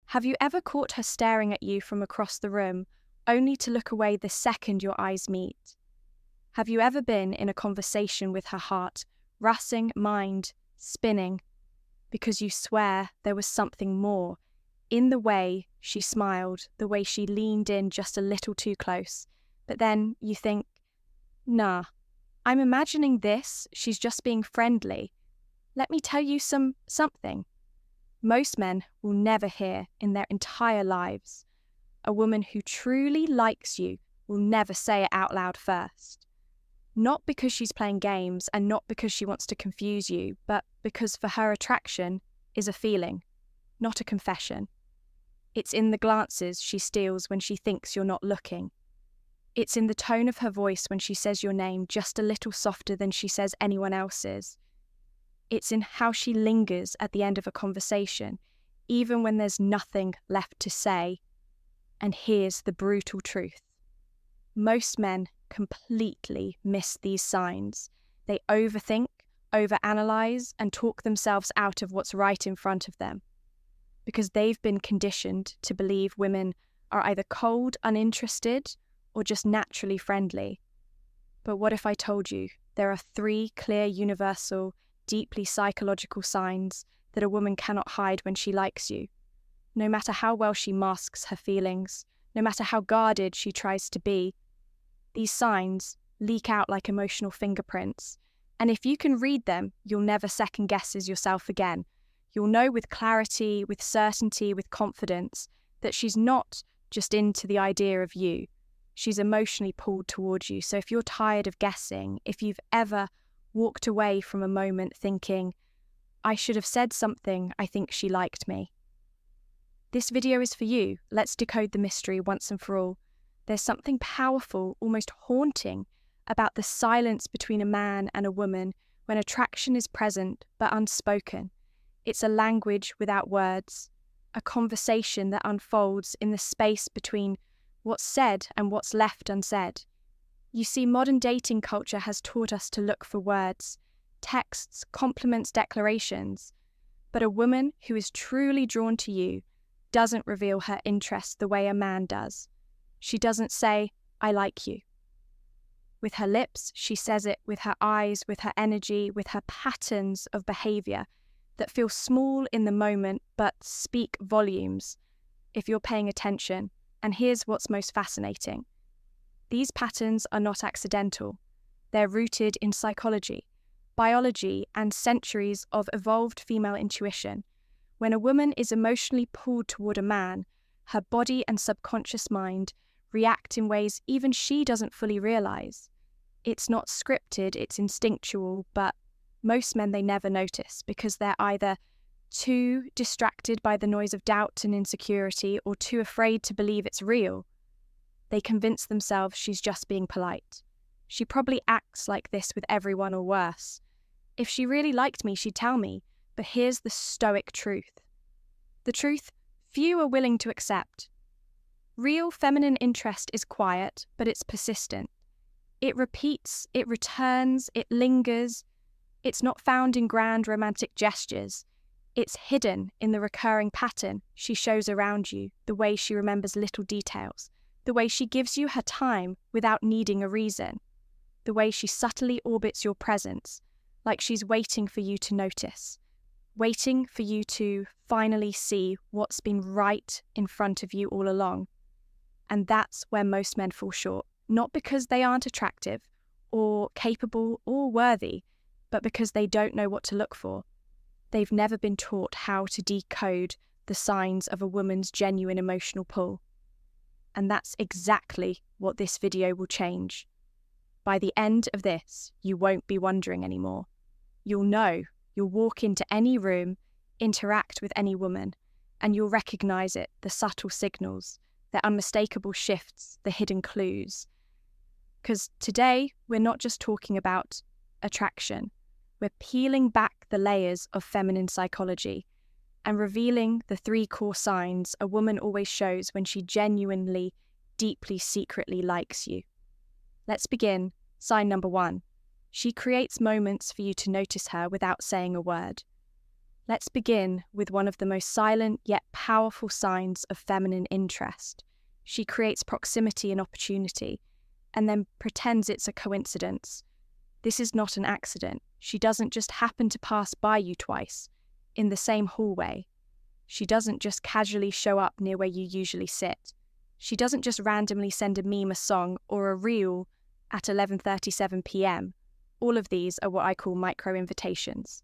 Have you ever caught her staring at you from across the room, only to look away the second your eyes meet? Have you ever been in a conversation with her heart, racing, mind spinning, because you swear there was something more in the way she smiled, the way she leaned in just a little too close, but then you think, nah, I'm imagining this, she's just being friendly. Let me tell you something. Most men will never hear in their entire lives. A woman who truly likes you will never say it out loud first. Not because she's playing games and not because she wants to confuse you, but because for her attraction is a feeling, not a confession. It's in the glances she steals when she thinks you're not looking. It's in the tone of her voice when she says your name just a little softer than she says anyone else's. It's in how she lingers at the end of a conversation, even when there's nothing left to say. And here's the brutal truth. Most men completely miss these signs. They overthink, overanalyze, and talk themselves out of what's right in front of them. Because they've been conditioned to believe women are either cold, uninterested, or just naturally friendly. But what if I told you there are 3 clear, universal, deeply psychological signs that a woman cannot hide when she likes you? No matter how well she masks her feelings, no matter how guarded she tries to be, these signs leak out like emotional fingerprints. And if you can read them, you'll never second guess yourself again. You'll know with clarity, with certainty, with confidence that she's not just into the idea of you. She's emotionally pulled towards you. So if you're tired of guessing, if you've ever walked away from a moment thinking, I should have said something, I think she liked me. This video is for you. Let's decode the mystery once and for all. There's something powerful, almost haunting, about the silence between a man and a woman when attraction is present but unspoken. It's a language without words, a conversation that unfolds in the space between what's said and what's left unsaid. You see, modern dating culture has taught us to look for words, texts, compliments, declarations. But a woman who is truly drawn to you doesn't reveal her interest the way a man does. She doesn't say, I like you. With her lips, she says it with her eyes, with her energy, with her patterns of behavior that feel small in the moment but speak volumes if you're paying attention. And here's what's most fascinating. These patterns are not accidental. They're rooted in psychology, biology, and centuries of evolved female intuition. When a woman is emotionally pulled toward a man, her body and subconscious mind react in ways even she doesn't fully realize. It's not scripted, it's instinctual, but most men they never notice because they're either too distracted by the noise of doubt and insecurity or too afraid to believe it's real. They convince themselves she's just being polite. She probably acts like this with everyone or worse. If she really liked me, she'd tell me. But here's the Stoic truth. The truth few are willing to accept. Real feminine interest is quiet, but it's persistent. It repeats, it returns, it lingers. It's not found in grand romantic gestures. It's hidden in the recurring pattern she shows around you, the way she remembers little details, the way she gives you her time without needing a reason, the way she subtly orbits your presence, like she's waiting for you to notice, waiting for you to finally see what's been right in front of you all along. And that's where most men fall short, not because they aren't attractive or capable or worthy, but because they don't know what to look for. They've never been taught how to decode the signs of a woman's genuine emotional pull. And that's exactly what this video will change. By the end of this, you won't be wondering anymore. You'll know. You'll walk into any room, interact with any woman, and you'll recognize it, the subtle signals, the unmistakable shifts, the hidden clues. Because today, we're not just talking about attraction. We're peeling back the layers of feminine psychology and revealing the 3 core signs a woman always shows when she genuinely, deeply, secretly likes you. Let's begin. Sign number 1. She creates moments for you to notice her without saying a word. Let's begin with one of the most silent yet powerful signs of feminine interest. She creates proximity and opportunity, and then pretends it's a coincidence. This is not an accident. She doesn't just happen to pass by you twice, in the same hallway. She doesn't just casually show up near where you usually sit. She doesn't just randomly send a meme, a song, or a reel at 11:37 p.m. All of these are what I call micro-invitations.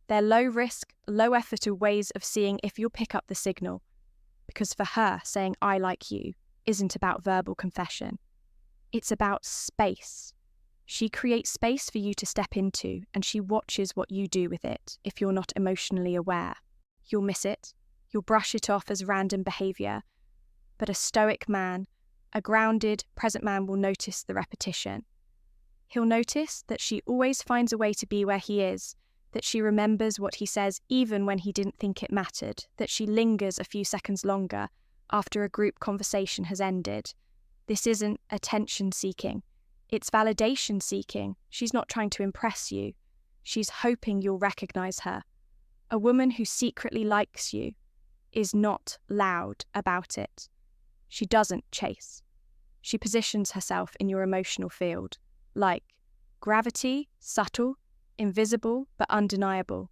They're low-risk, low-effort ways of seeing if you'll pick up the signal, because for her, saying "I like you" isn't about verbal confession. It's about space. She creates space for you to step into, and she watches what you do with it if you're not emotionally aware. You'll miss it. You'll brush it off as random behavior. But a stoic man, a grounded, present man will notice the repetition. He'll notice that she always finds a way to be where he is, that she remembers what he says even when he didn't think it mattered, that she lingers a few seconds longer after a group conversation has ended. This isn't attention-seeking. It's validation-seeking. She's not trying to impress you. She's hoping you'll recognize her. A woman who secretly likes you is not loud about it. She doesn't chase. She positions herself in your emotional field, like gravity, subtle, invisible, but undeniable.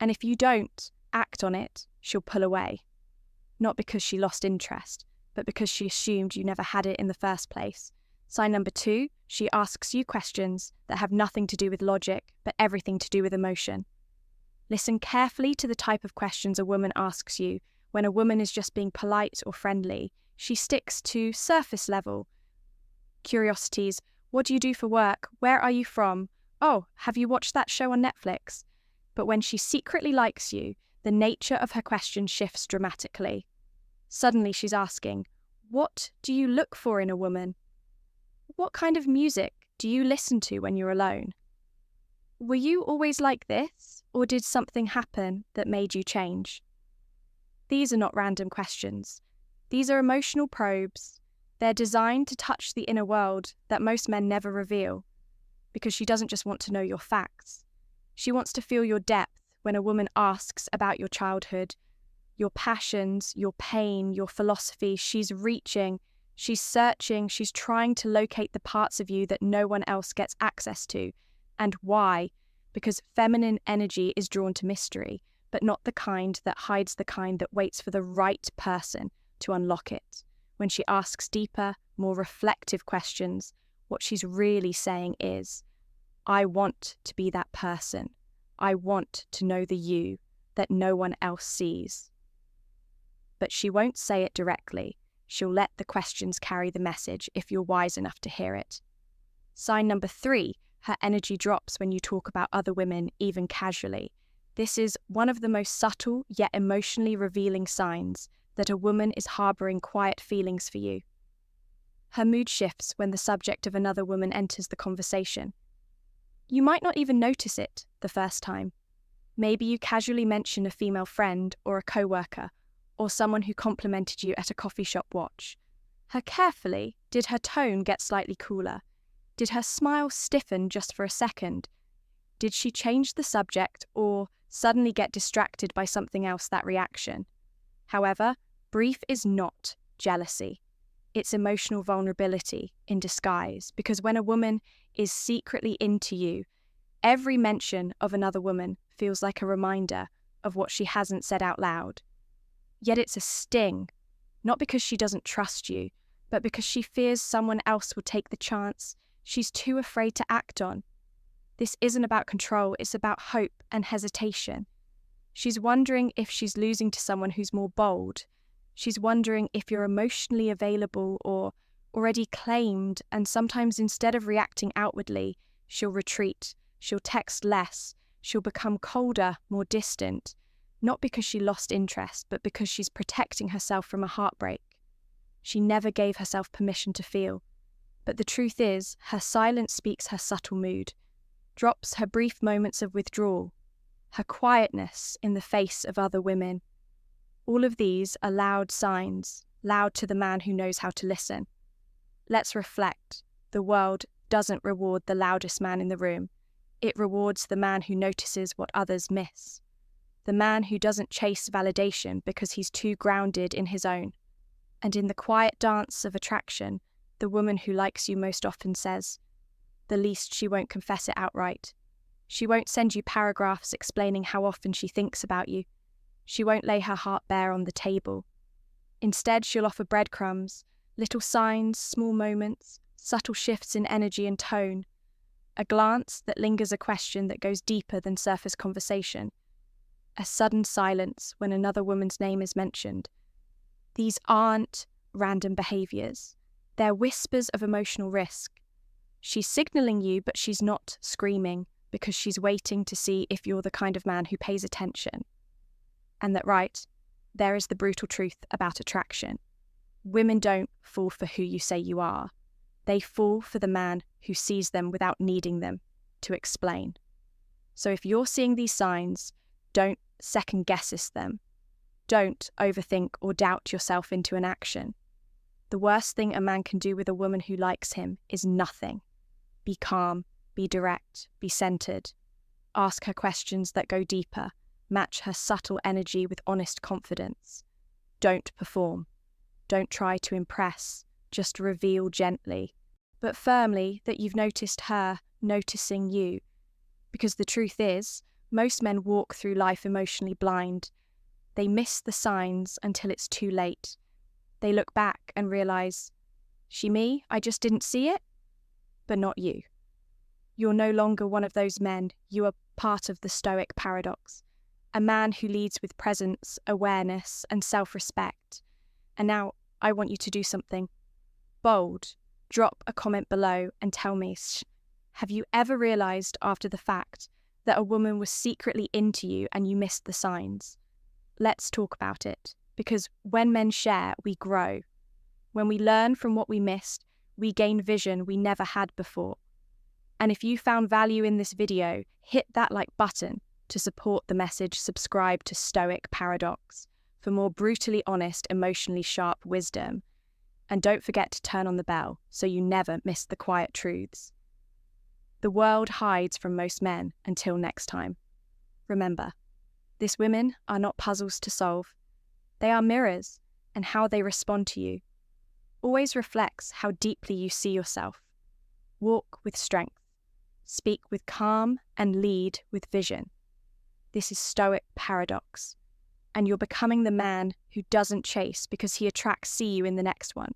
And if you don't act on it, she'll pull away. Not because she lost interest, but because she assumed you never had it in the first place. Sign number 2, she asks you questions that have nothing to do with logic, but everything to do with emotion. Listen carefully to the type of questions a woman asks you. When a woman is just being polite or friendly, she sticks to surface level curiosities. What do you do for work? Where are you from? Oh, have you watched that show on Netflix? But when she secretly likes you, the nature of her question shifts dramatically. Suddenly she's asking, what do you look for in a woman? What kind of music do you listen to when you're alone? Were you always like this, or did something happen that made you change? These are not random questions. These are emotional probes. They're designed to touch the inner world that most men never reveal, because she doesn't just want to know your facts. She wants to feel your depth. When a woman asks about your childhood, your passions, your pain, your philosophy, she's reaching, she's searching, she's trying to locate the parts of you that no one else gets access to. And why? Because feminine energy is drawn to mystery, but not the kind that hides, the kind that waits for the right person to unlock it. When she asks deeper, more reflective questions, what she's really saying is, I want to be that person. I want to know the you that no one else sees. But she won't say it directly. She'll let the questions carry the message if you're wise enough to hear it. Sign number 3, her energy drops when you talk about other women, even casually. This is one of the most subtle yet emotionally revealing signs that a woman is harboring quiet feelings for you. Her mood shifts when the subject of another woman enters the conversation. You might not even notice it the first time. Maybe you casually mention a female friend or a co-worker, or someone who complimented you at a coffee shop watch. Her carefully, did her tone get slightly cooler? Did her smile stiffen just for a second? Did she change the subject or suddenly get distracted by something else, that reaction? However, brief is not jealousy. It's emotional vulnerability in disguise, because when a woman is secretly into you, every mention of another woman feels like a reminder of what she hasn't said out loud. Yet it's a sting, not because she doesn't trust you, but because she fears someone else will take the chance she's too afraid to act on. This isn't about control, it's about hope and hesitation. She's wondering if she's losing to someone who's more bold. She's wondering if you're emotionally available or already claimed, and sometimes instead of reacting outwardly, she'll retreat, she'll text less, she'll become colder, more distant, not because she lost interest, but because she's protecting herself from a heartbreak. She never gave herself permission to feel. But the truth is, her silence speaks her subtle mood, drops her brief moments of withdrawal, her quietness in the face of other women. All of these are loud signs, loud to the man who knows how to listen. Let's reflect. The world doesn't reward the loudest man in the room. It rewards the man who notices what others miss. the man who doesn't chase validation because he's too grounded in his own. And in the quiet dance of attraction, the woman who likes you most often says, the least she won't confess it outright. She won't send you paragraphs explaining how often she thinks about you. She won't lay her heart bare on the table. Instead, she'll offer breadcrumbs, little signs, small moments, subtle shifts in energy and tone, a glance that lingers a question that goes deeper than surface conversation, a sudden silence when another woman's name is mentioned. These aren't random behaviours. They're whispers of emotional risk. She's signalling you, but she's not screaming because she's waiting to see if you're the kind of man who pays attention. And that, right, there is the brutal truth about attraction. Women don't fall for who you say you are. They fall for the man who sees them without needing them to explain. So if you're seeing these signs, don't second-guess them. Don't overthink or doubt yourself into an action. The worst thing a man can do with a woman who likes him is nothing. Be calm, be direct, be centered. Ask her questions that go deeper. Match her subtle energy with honest confidence. Don't perform. Don't try to impress. Just reveal gently, but firmly, that you've noticed her noticing you. Because the truth is, most men walk through life emotionally blind. They miss the signs until it's too late. They look back and realise, she me, I just didn't see it? But not you. You're no longer one of those men. You are part of the Stoic paradox. A man who leads with presence, awareness, and self-respect. And now, I want you to do something bold. Drop a comment below and tell me, have you ever realised after the fact that a woman was secretly into you and you missed the signs? Let's talk about it, because when men share, we grow. When we learn from what we missed, we gain vision we never had before. And if you found value in this video, hit that like button to support the message. Subscribe to Stoic Paradox for more brutally honest, emotionally sharp wisdom. And don't forget to turn on the bell so you never miss the quiet truths. The world hides from most men until next time. Remember, these women are not puzzles to solve. They are mirrors, and how they respond to you always reflects how deeply you see yourself. Walk with strength, speak with calm, and lead with vision. This is Stoic Paradox, and you're becoming the man who doesn't chase because he attracts. See you in the next one.